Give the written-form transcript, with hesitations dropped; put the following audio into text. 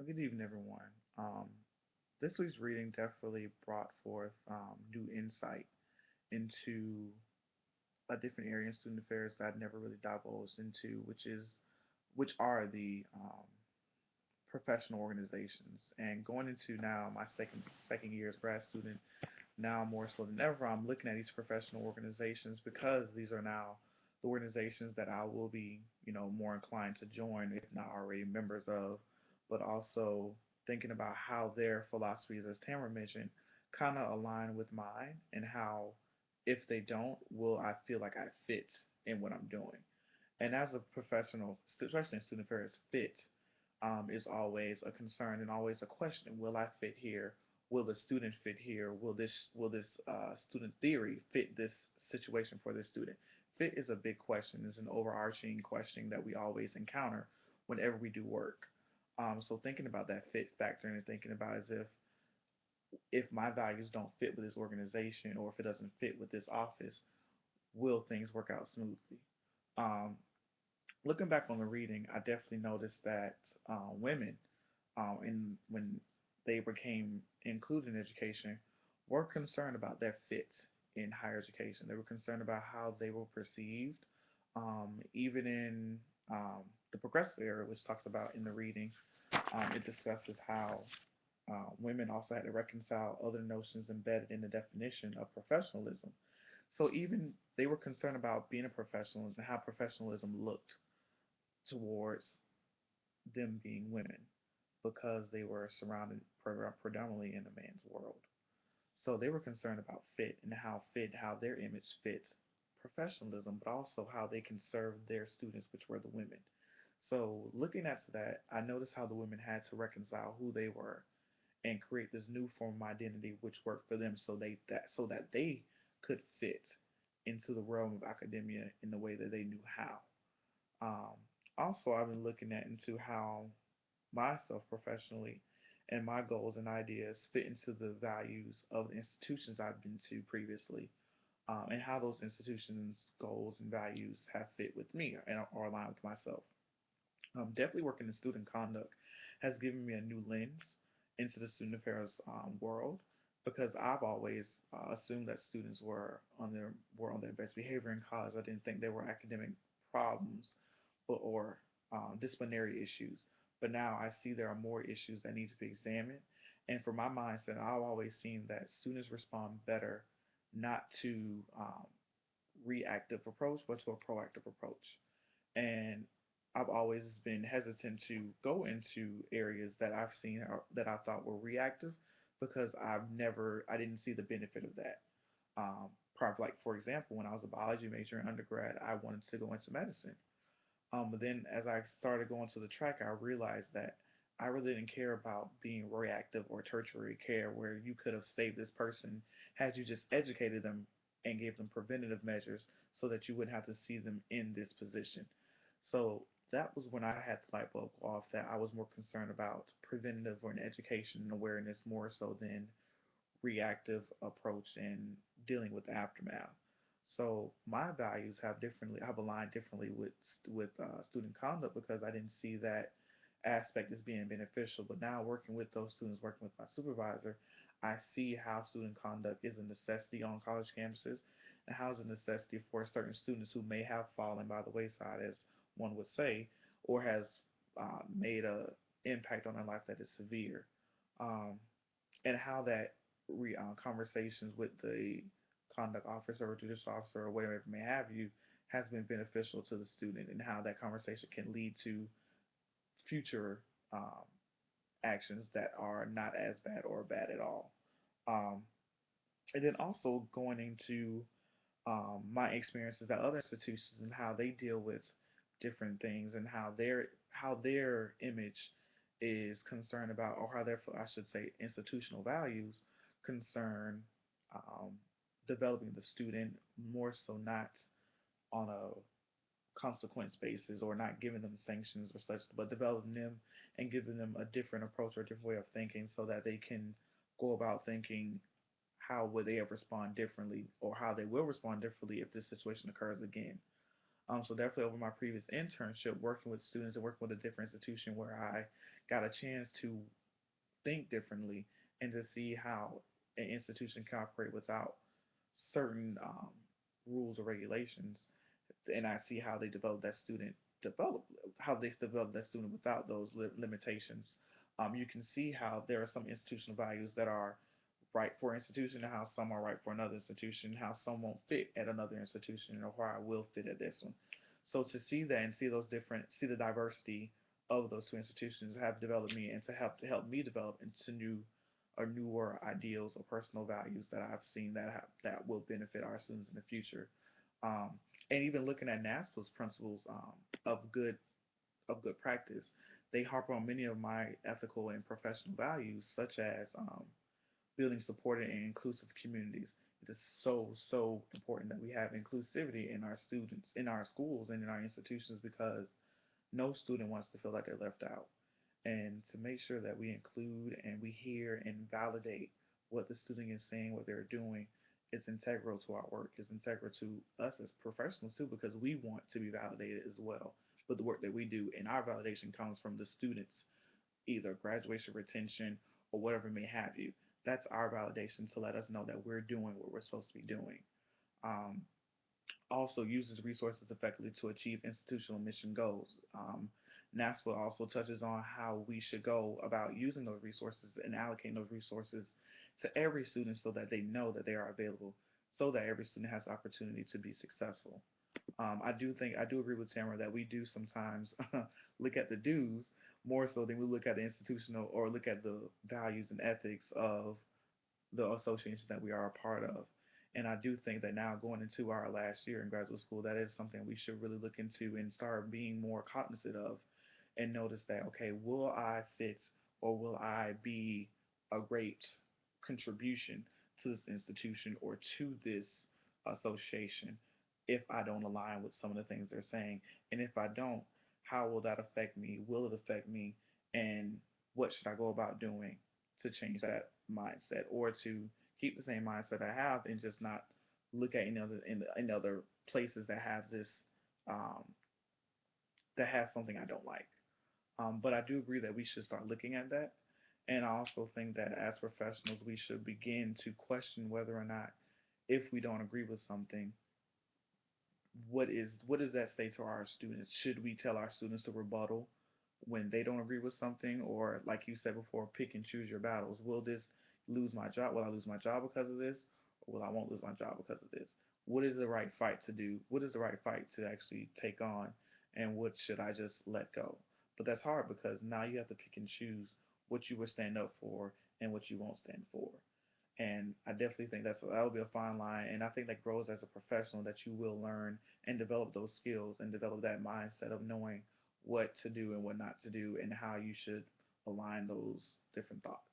So good evening, everyone. This week's reading definitely brought forth new insight into a different area in student affairs that I'd never really divulged into, which are the professional organizations. And going into now my second year as grad student, now more so than ever, I'm looking at these professional organizations because these are now the organizations that I will be, more inclined to join, if not already members of, but also thinking about how their philosophies, as Tamara mentioned, kind of align with mine, and how, if they don't, will I feel like I fit in what I'm doing. And as a professional, especially in student affairs, fit is always a concern and always a question. Will I fit here? Will the student fit here? Will this student theory fit this situation for this student? Fit is a big question. It's an overarching question that we always encounter whenever we do work. So thinking about that fit factor and thinking about as if my values don't fit with this organization, or if it doesn't fit with this office, will things work out smoothly? Um, Looking back on the reading, I definitely noticed that women, in when they became included in education, were concerned about their fit in higher education. They were concerned about how they were perceived, even in the progressive era, which talks about in the reading. It discusses how women also had to reconcile other notions embedded in the definition of professionalism. So even they were concerned about being a professional and how professionalism looked towards them being women, because they were surrounded predominantly in a man's world. So they were concerned about fit and how their image fit professionalism, but also how they can serve their students, which were the women. So looking at that, I noticed how the women had to reconcile who they were and create this new form of identity which worked for them, so that they could fit into the realm of academia in the way that they knew how. Um, Also, I've been looking at into how myself professionally and my goals and ideas fit into the values of the institutions I've been to previously, and how those institutions' goals and values have fit with me and are aligned with myself. Definitely working in student conduct has given me a new lens into the student affairs world, because I've always assumed that students were on their best behavior in college. I didn't think there were academic problems or disciplinary issues. But now I see there are more issues that need to be examined. And for my mindset, I've always seen that students respond better not to reactive approach, but to a proactive approach. And I've always been hesitant to go into areas that I've seen or that I thought were reactive, because I didn't see the benefit of that. Like for example, when I was a biology major in undergrad, I wanted to go into medicine. But then as I started going to the track, I realized that I really didn't care about being reactive or tertiary care, where you could have saved this person had you just educated them and gave them preventative measures so that you wouldn't have to see them in this position. So that was when I had the light bulb go off, that I was more concerned about preventative or an education and awareness more so than reactive approach and dealing with the aftermath. So my values have aligned differently with student conduct, because I didn't see that aspect as being beneficial. But now working with those students, working with my supervisor, I see how student conduct is a necessity on college campuses, and how it's a necessity for certain students who may have fallen by the wayside, as one would say, or has made a impact on their life that is severe. Um, and how that conversations with the conduct officer or judicial officer or whatever it may have you has been beneficial to the student, and how that conversation can lead to future um, actions that are not as bad or bad at all. Um, and then also going into my experiences at other institutions and how they deal with different things, and how their image is concerned about, or how their, I should say, institutional values concern um, developing the student more so, not on a consequence basis, or not giving them sanctions or such, but developing them and giving them a different approach or a different way of thinking, so that they can go about thinking how would they have respond differently, or how they will respond differently if this situation occurs again. So definitely over my previous internship, working with students and working with a different institution where I got a chance to think differently and to see how an institution can operate without certain rules or regulations, and I see how they develop that student without those limitations. You can see how there are some institutional values that are right for an institution and how some are right for another institution, how some won't fit at another institution or why I will fit at this one. So to see that and see the diversity of those two institutions have developed me and to help me develop into new or newer ideals or personal values that I've seen that will benefit our students in the future. Um, and even looking at NASPA's principles of good of good practice, they harp on many of my ethical and professional values, such as building supported and inclusive communities. It is so important that we have inclusivity in our students, in our schools, and in our institutions because no student wants to feel like they're left out. And to make sure that we include and we hear and validate what the student is saying, what they're doing, is integral to our work, is integral to us as professionals too, because we want to be validated as well. But the work that we do and our validation comes from the students, either graduation retention or whatever may have you. That's our validation to let us know that we're doing what we're supposed to be doing. Um, Also uses resources effectively to achieve institutional mission goals. NASPA also touches on how we should go about using those resources and allocating those resources to every student so that they know that they are available, so that every student has the opportunity to be successful. I do agree with Tamara that we do sometimes look at the dues more so than we look at the institutional or look at the values and ethics of the association that we are a part of. And I do think that now going into our last year in graduate school, that is something we should really look into and start being more cognizant of and notice that, okay, will I fit or will I be a great contribution to this institution or to this association if I don't align with some of the things they're saying? And if I don't, how will that affect me? Will it affect me? And what should I go about doing to change that mindset or to keep the same mindset I have and just not look at any other places that have this um, that has something I don't like. But I do agree that we should start looking at that. And I also think that as professionals, we should begin to question whether or not, if we don't agree with something, what does that say to our students? Should we tell our students to rebuttal when they don't agree with something, or like you said before, pick and choose your battles? Will this lose my job? Will I lose my job because of this, or will I won't lose my job because of this? What is the right fight to do? What is the right fight to actually take on, and what should I just let go? But that's hard because now you have to pick and choose what you will stand up for and what you won't stand for. And I definitely think that'll be a fine line. And I think that grows as a professional that you will learn and develop those skills and develop that mindset of knowing what to do and what not to do and how you should align those different thoughts.